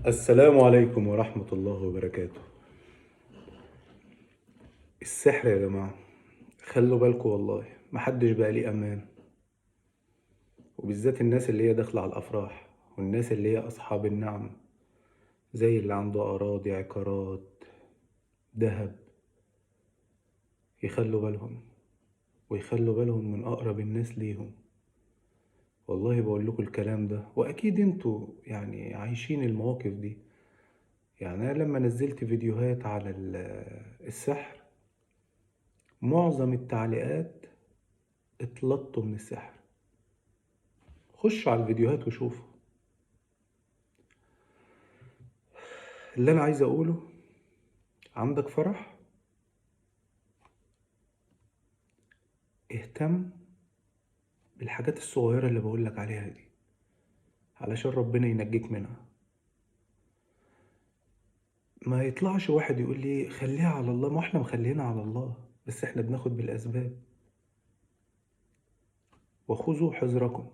السلام عليكم ورحمة الله وبركاته. السحر يا جماعة، خلوا بالكم والله محدش بقى ليه أمان، وبالذات الناس اللي هي داخلة على الأفراح والناس اللي هي أصحاب النعم، زي اللي عنده أراضي عقارات دهب. يخلوا بالهم ويخلوا بالهم من أقرب الناس ليهم. والله بقول لكم الكلام ده، وأكيد انتوا يعني عايشين المواقف دي. يعني أنا لما نزلت فيديوهات على السحر، معظم التعليقات اتلطوا من السحر. خشوا على الفيديوهات وشوفوا. اللي انا عايز اقوله، عندك فرح، اهتم بالحاجات الصغيرة اللي بقولك عليها دي علشان ربنا ينجيك منها. ما يطلعش واحد يقول لي خليها على الله، ما احنا مخلينا على الله، بس احنا بناخد بالاسباب. وخذوا حذركم.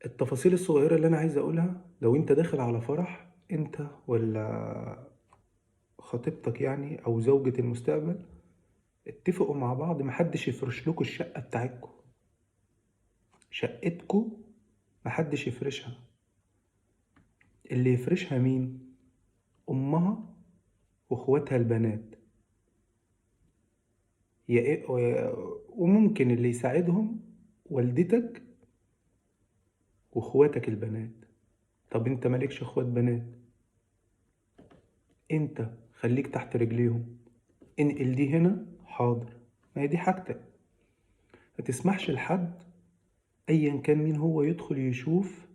التفاصيل الصغيرة اللي انا عايز اقولها، لو انت داخل على فرح انت ولا خطيبتك يعني او زوجة المستقبل، اتفقوا مع بعض محدش يفرش لكم الشقة بتاعتكم. شقتكم محدش يفرشها. اللي يفرشها مين؟ امها واخواتها البنات. وممكن اللي يساعدهم والدتك واخواتك البنات. طب انت مالكش اخوات بنات، انت خليك تحت رجليهم. انقل دي هنا، حاضر، ما هي دي حاجتك. ما تسمحش لحد ايا كان مين هو يدخل يشوف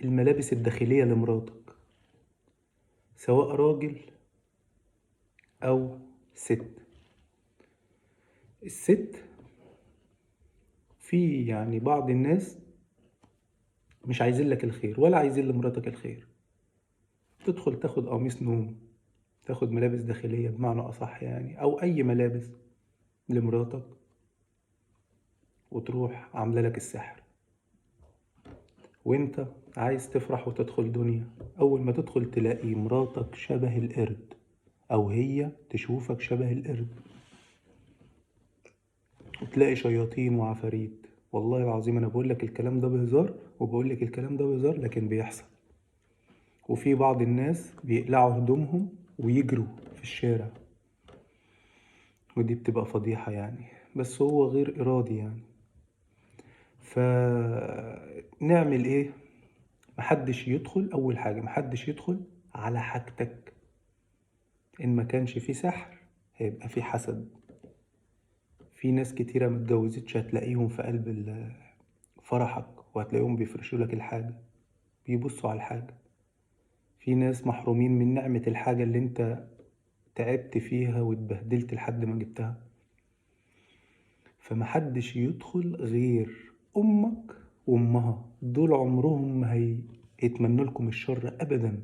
الملابس الداخلية لمراتك، سواء راجل او ست. الست، في يعني بعض الناس مش عايزين لك الخير ولا عايزين لمراتك الخير. تدخل تاخد قميص نوم، تاخد ملابس داخلية بمعنى أصح يعني، أو أي ملابس لمراتك، وتروح عاملة لك السحر. وانت عايز تفرح وتدخل دنيا، أول ما تدخل تلاقي مراتك شبه القرد، أو هي تشوفك شبه القرد، وتلاقي شياطين وعفاريت. والله العظيم أنا بقولك الكلام ده بهزار، وبقولك الكلام ده بهزار، لكن بيحصل. وفي بعض الناس بيقلعوا هدومهم ويجروا في الشارع، ودي بتبقى فضيحة يعني، بس هو غير إرادي يعني. فنعمل إيه؟ محدش يدخل. أول حاجة، محدش يدخل على حاجتك. إن ما كانش في سحر هيبقى في حسد. في ناس كتيرة متجوزتش هتلاقيهم في قلب فرحك، وهتلاقيهم بيفرشوا لك الحاجة، بيبصوا على الحاجة. في ناس محرومين من نعمة الحاجة اللي انت تعبت فيها واتبهدلت لحد ما جبتها. فمحدش يدخل غير أمك وأمها، دول عمرهم ما هيتمنوا لكم الشر أبدا.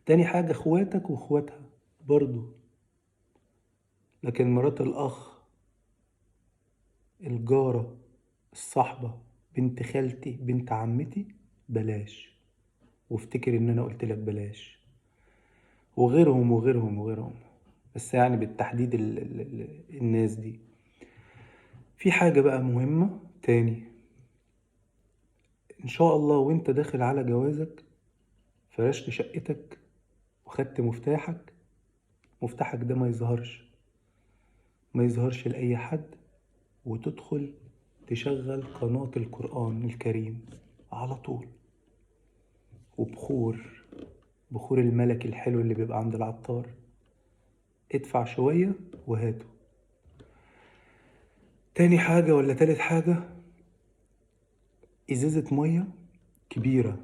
تاني حاجة اخواتك واخواتها برضو. لكن مرات الأخ، الجارة، الصحبة، بنت خالتي، بنت عمتي، بلاش. وافتكر ان انا قلت لك بلاش. وغيرهم وغيرهم وغيرهم، بس يعني بالتحديد الناس دي. في حاجة بقى مهمة تاني، ان شاء الله وانت داخل على جوازك فرشت شقتك وخدت مفتاحك، مفتاحك ده ما يظهرش، ما يظهرش لأي حد. وتدخل تشغل قناة القرآن الكريم على طول، وبخور، بخور الملك الحلو اللي بيبقى عند العطار. ادفع شوية وهاته. تاني حاجة ولا تالت حاجة، ازازة مية كبيرة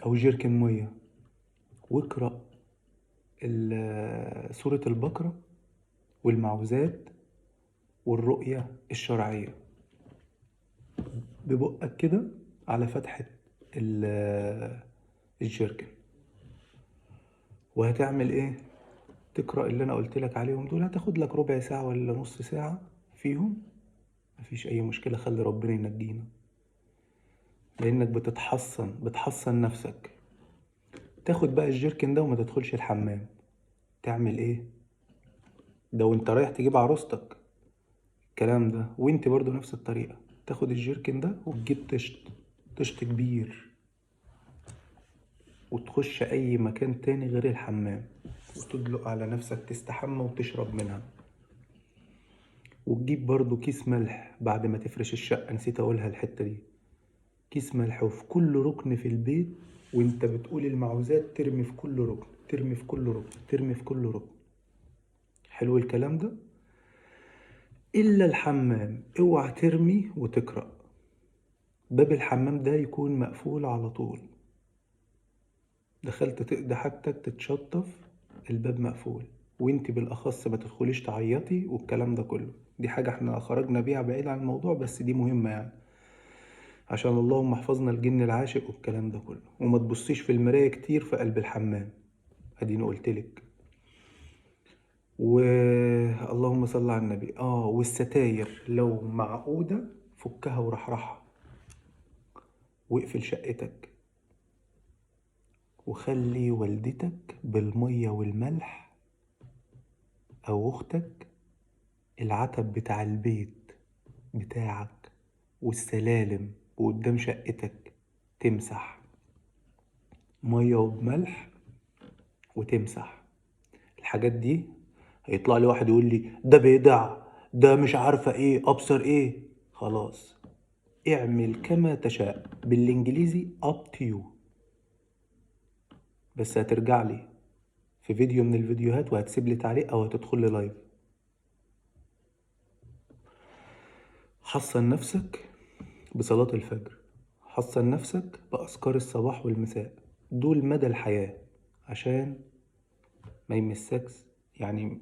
او جيركن مية، واقرأ سورة البقرة والمعوذات والرؤية الشرعية ببقك كده على فتحة الجيركن. وهتعمل ايه؟ تقرأ اللي انا قلت لك عليهم دول. هتاخد لك ربع ساعة ولا نص ساعة فيهم، مفيش اي مشكلة، خلي ربنا ينجينا. لانك بتحصن نفسك. تاخد بقى الجيركن ده وما تدخلش الحمام. تعمل ايه؟ ده وانت رايح تجيب عروستك الكلام ده، وانت برضو نفس الطريقة. تاخد الجيركن ده وتجيب طشت كبير، وتخش اي مكان تاني غير الحمام، وتدلق على نفسك تستحمى وتشرب منها. وتجيب برضو كيس ملح بعد ما تفرش الشقة، نسيت اقولها الحتة دي. كيس ملح، وفي كل ركن في البيت وانت بتقول المعوذات ترمي في كل ركن، ترمي في كل ركن، ترمي في كل ركن. حلو الكلام ده. الا الحمام اوعى ترمي وتقرأ. باب الحمام ده يكون مقفول على طول. دخلت تقضي حاجتك تتشطف، الباب مقفول. وانت بالاخص ما تدخليش تعيطي والكلام ده كله. دي حاجة احنا خرجنا بيها بعيد عن الموضوع، بس دي مهمة يعني، عشان اللهم احفظنا الجن العاشق والكلام ده كله. وما تبصيش في المراية كتير في قلب الحمام، اديني قلتلك. اللهم صل على النبي. والستاير لو معقودة فكها ورحرحها، واقفل شقتك، وخلي والدتك بالمية والملح، او اختك، العتب بتاع البيت بتاعك والسلالم وقدام شقتك تمسح مية وبملح وتمسح الحاجات دي. هيطلع لي واحد يقول لي ده بيدع، ده مش عارفة ايه، ابصر ايه. خلاص، اعمل كما تشاء، بالانجليزي up to you. بس هترجع لي في فيديو من الفيديوهات وهتسيب لي تعليق او هتدخل لي لايف. حصن نفسك بصلاة الفجر، حصن نفسك بأذكار الصباح والمساء، دول مدى الحياة، عشان ما يمسكش يعني